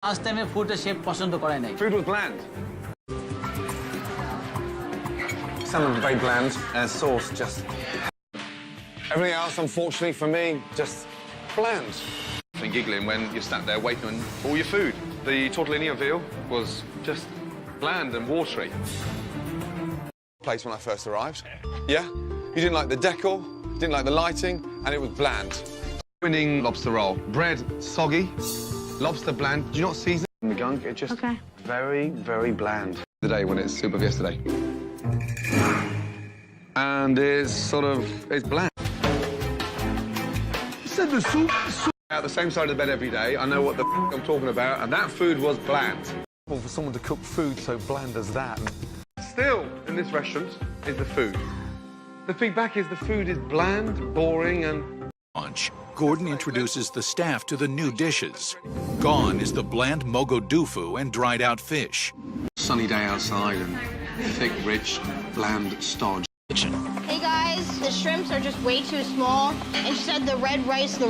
Last time food chef পছন্দ করে নাই। Food was bland. Salmon very bland, and sauce just... Everything else, unfortunately for me, just bland. And giggling when you're sat there waiting on all your food. The tortellini veal was just bland and watery. Place when I first arrived. Yeah? You didn't like the decor, didn't like the lighting, and it was bland. Winning lobster roll. Bread soggy, lobster bland. Do you not season the gunk? It just very, very bland. The day when it's soup of yesterday. And it's sort of, it's bland. You said the soup. At the same side of the bed every day, I know what the I'm talking about, and that food was bland. Well, for someone to cook food so bland as that. Still, in this restaurant, is the food. The feedback is the food is bland, boring, and... Lunch. Gordon introduces the staff to the new dishes. Gone is the bland mogodufu and dried out fish. Sunny day outside and thick, rich, bland stodge. Hey guys, the shrimps are just way too small. And she said the red rice, the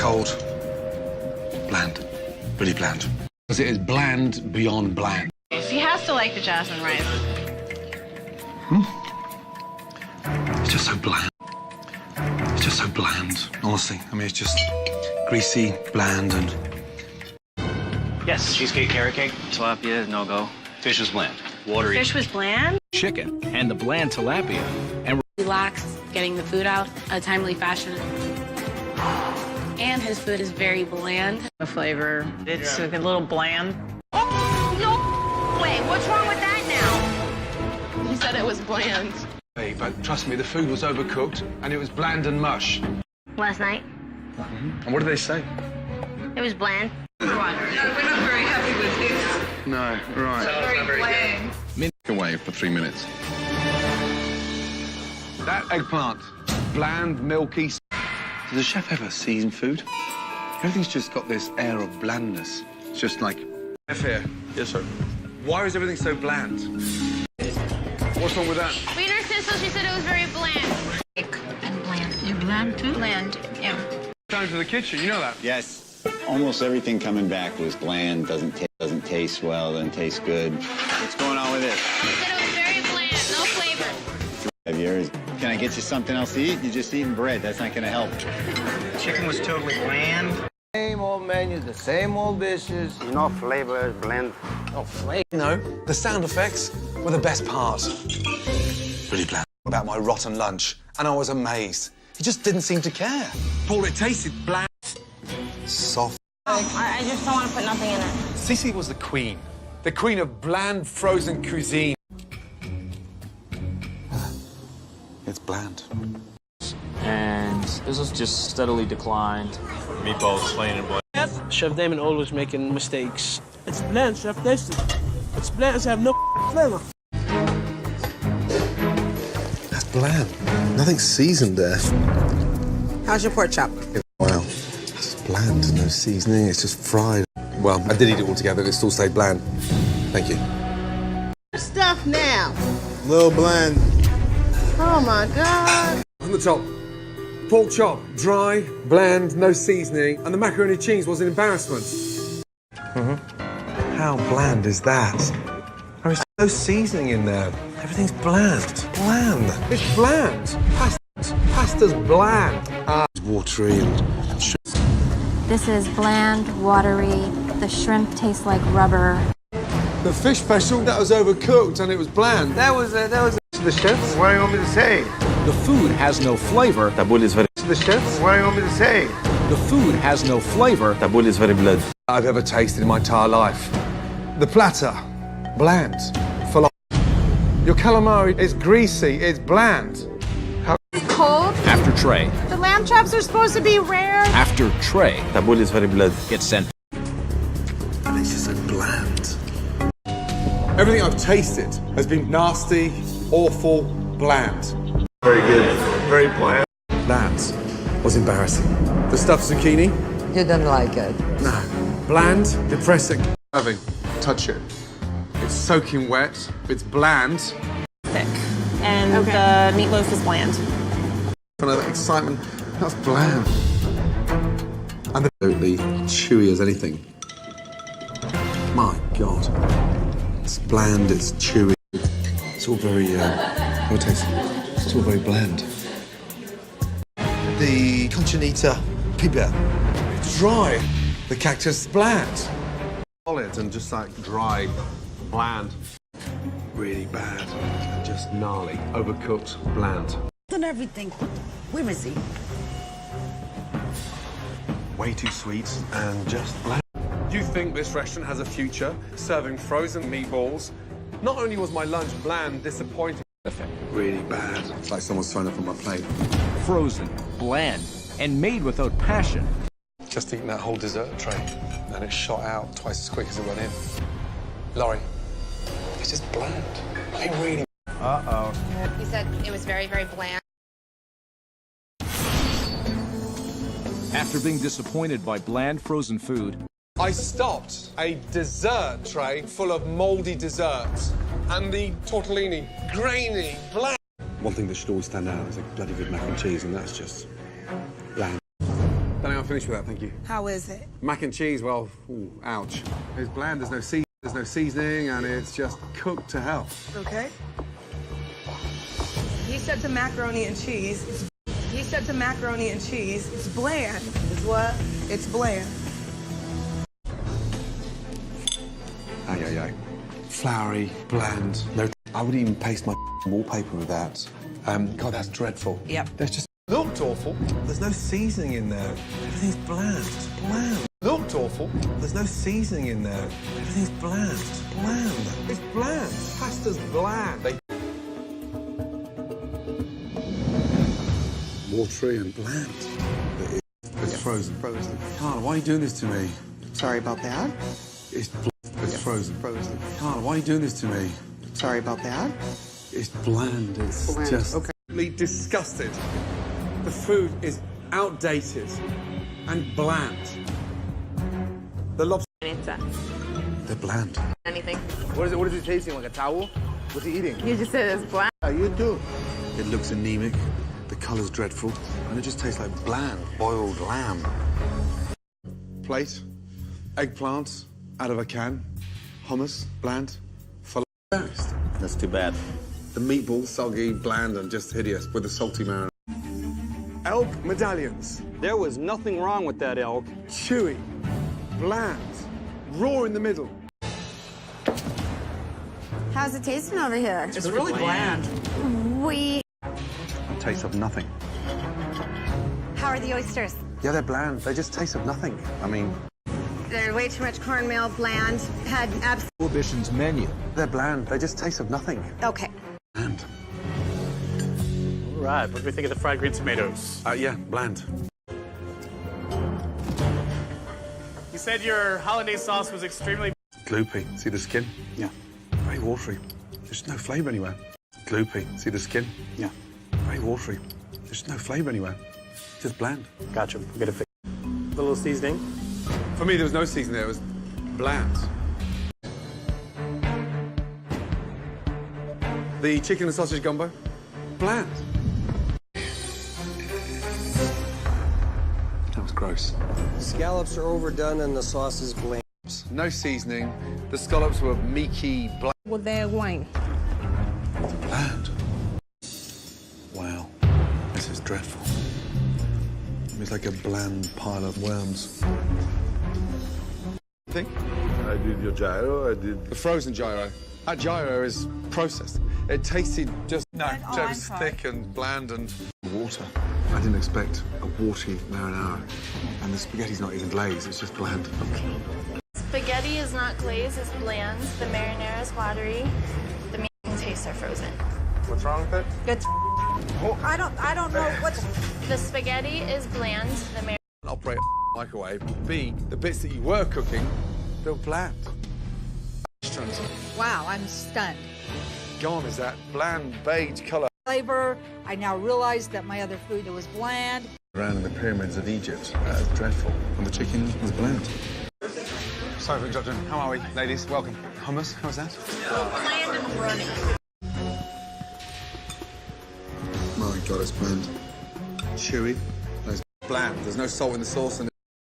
Cold. Bland. Really bland. Because it is bland beyond bland. She has to like the jasmine rice. It's just so bland. It's just so bland, honestly. I mean, it's just greasy, bland, and... Yes, cheesecake, carrot cake. Tilapia, no-go. Fish was bland. Watery. Fish was bland. Chicken and the bland tilapia. And Relax, getting the food out in a timely fashion. And his food is very bland. The flavor, it's a little bland. Oh, no way. What's wrong with that now? He said it was bland. Hey, but trust me, the food was overcooked, and it was bland and mush. Last night, And what did they say? it was bland. We're not very happy with this. No, right. Very bland. Away for 3 minutes. That eggplant, bland, milky. Does the chef ever season food? Everything's just got this air of blandness. It's just like... Chef here. Yes, sir. Why is everything so bland? What's wrong with that? Wiener Schnitzel, she said it was very bland. And bland. You bland too? Bland, yeah. Down to the kitchen, you know that? Yes. Almost everything coming back was bland, doesn't taste well, doesn't taste good. What's going on with this? She said it was very bland, no flavor. 5 years. Can I get you something else to eat? You're just eating bread. That's not going to help. Chicken was totally bland. Same old menu, the same old dishes. No flavor, blend. No flavor. You know, the sound effects were the best part. Really bland. About my rotten lunch, and I was amazed. He just didn't seem to care. Paul, it tasted bland. Soft. I just don't want to put nothing in it. Cece was the queen of bland frozen cuisine. It's bland. And business just steadily declined. Meatballs plain and bland. Chef Damon always making mistakes. It's bland, Chef. Taste it. It's bland. It's have no flavor. That's bland. Nothing's seasoned there. How's your pork chop? Wow. It's bland, no seasoning, it's just fried. Well, I did eat it all together, it still stayed bland. Thank you. Stuff now. Little bland. Oh my God. On the top, pork chop, dry, bland, no seasoning, and the macaroni and cheese was an embarrassment. How bland is that? There is no seasoning in there. Everything's bland. Bland. It's bland. Pasta's bland. It's watery and... This is bland, watery. The shrimp tastes like rubber. The fish special, that was overcooked and it was bland. That was to the chefs. What do you want me to say? the food has no flavor. Tabbouleh is very... To the chefs. What do you want me to say? The food has no flavor. Tabbouleh is very blood. I've ever tasted in my entire life. The platter, bland. Full on. Your calamari is greasy, it's bland. Cold. After tray. The lamb chops are supposed to be rare. After tray. Tabbouleh is very blood. Gets sent. And it's just so bland. Everything I've tasted has been nasty, awful, bland. Very good. Very bland. That was embarrassing. The stuffed zucchini? Didn't like it. No. Bland, depressing. Having, touch it. It's soaking wet, it's bland. Thick. And the meatloaf is bland. Another excitement, that's bland. And absolutely chewy as anything. My God. It's bland, it's chewy. It's all very, how it tastes? It's all very bland. The Conchinita piber, it's dry. The cactus, bland. Solid and just like dry, bland. Really bad. Just gnarly. Overcooked, bland. Done everything. Where is he? Way too sweet and just bland. Do you think this restaurant has a future serving frozen meatballs? Not only was my lunch bland, disappointing, really bad. It's like someone's thrown up on my plate. Frozen, bland, and made without passion. Just eating that whole dessert tray, and it shot out twice as quick as it went in. Laurie, it's just bland. I really. Uh-oh. He said it was very, very bland. After being disappointed by bland frozen food, I stopped a dessert tray full of mouldy desserts, and the tortellini, grainy, bland. One thing that should always stand out is a bloody good mac and cheese, and that's just bland. Danny, I'll finish with that, thank you. How is it? Mac and cheese, well, ooh, ouch. It's bland, there's no seasoning, and it's just cooked to hell. Okay. He said to macaroni and cheese. He said to macaroni and cheese, it's bland. It's what? It's bland. Ay, ay, ay. Floury, bland. No, I wouldn't even paste my wallpaper with that. God, that's dreadful. Yep. There's just looked awful. There's no seasoning in there. Everything's bland. It's bland. Looked awful. There's no seasoning in there. Everything's bland. It's bland. It's bland. Pasta's bland. Watery and bland. It's frozen. Frozen. Carla, why are you doing this to me? Sorry about that. It's frozen. Frozen. Carla, why are you doing this to me? Sorry about that. It's bland. It's Bland. just... Okay. Disgusted. The food is outdated and bland. The lobster... They're bland. Anything. What is it tasting, like a towel? What's he eating? You just said it's bland. You too. It looks anemic. The colour's dreadful. And it just tastes like bland, boiled lamb. Plate. Eggplants out of a can. Hummus, bland. Full of embarrassed. That's too bad. The meatballs, soggy, bland, and just hideous with the salty marinade. Elk medallions. There was nothing wrong with that elk. Chewy. Bland. Raw in the middle. How's it tasting over here? It's really bland. Taste of nothing. How are the oysters? Yeah, they're bland. They just taste of nothing. I mean, There's way too much cornmeal, bland. Had Prohibition's menu. they're bland. They just taste of nothing. Okay. Bland. All right, what do we think of the fried green tomatoes? Yeah, bland. You said your hollandaise sauce was extremely... Gloopy. See the skin? Yeah. Very watery. There's no flavour anywhere. Gloopy. See the skin? Yeah. Very watery. There's no flavour anywhere. Just bland. Gotcha, we'll get a fix. A little seasoning. For me, there was no seasoning there. It was bland. The chicken and sausage gumbo, bland. That was gross. Scallops are overdone and the sauce is bland. No seasoning. The scallops were meaky, bland. With that wine. Bland. Wow. This is dreadful. It's like a bland pile of worms. Think? I did your gyro, I did... The frozen gyro. That gyro is processed. It tasted just... No, it was thick and bland and... Water. I didn't expect a watery marinara. And the spaghetti's not even glazed, it's just bland. Spaghetti is not glazed, it's bland. The marinara is watery. The meat and taste are frozen. What's wrong with it? It's... I don't know what's... The spaghetti is bland. The marinara... Operate a microwave. B, the bits that you were cooking, they're bland. Wow, I'm stunned. Gone is that bland beige colour. Flavor, I now realize that my other food was bland. Around in the pyramids of Egypt, dreadful. And the chicken was bland. Sorry for interrupting. How are we, ladies? Welcome. Hummus, how's that? Bland and runny. My God, it's bland. Chewy. Bland. There's no salt in the sauce and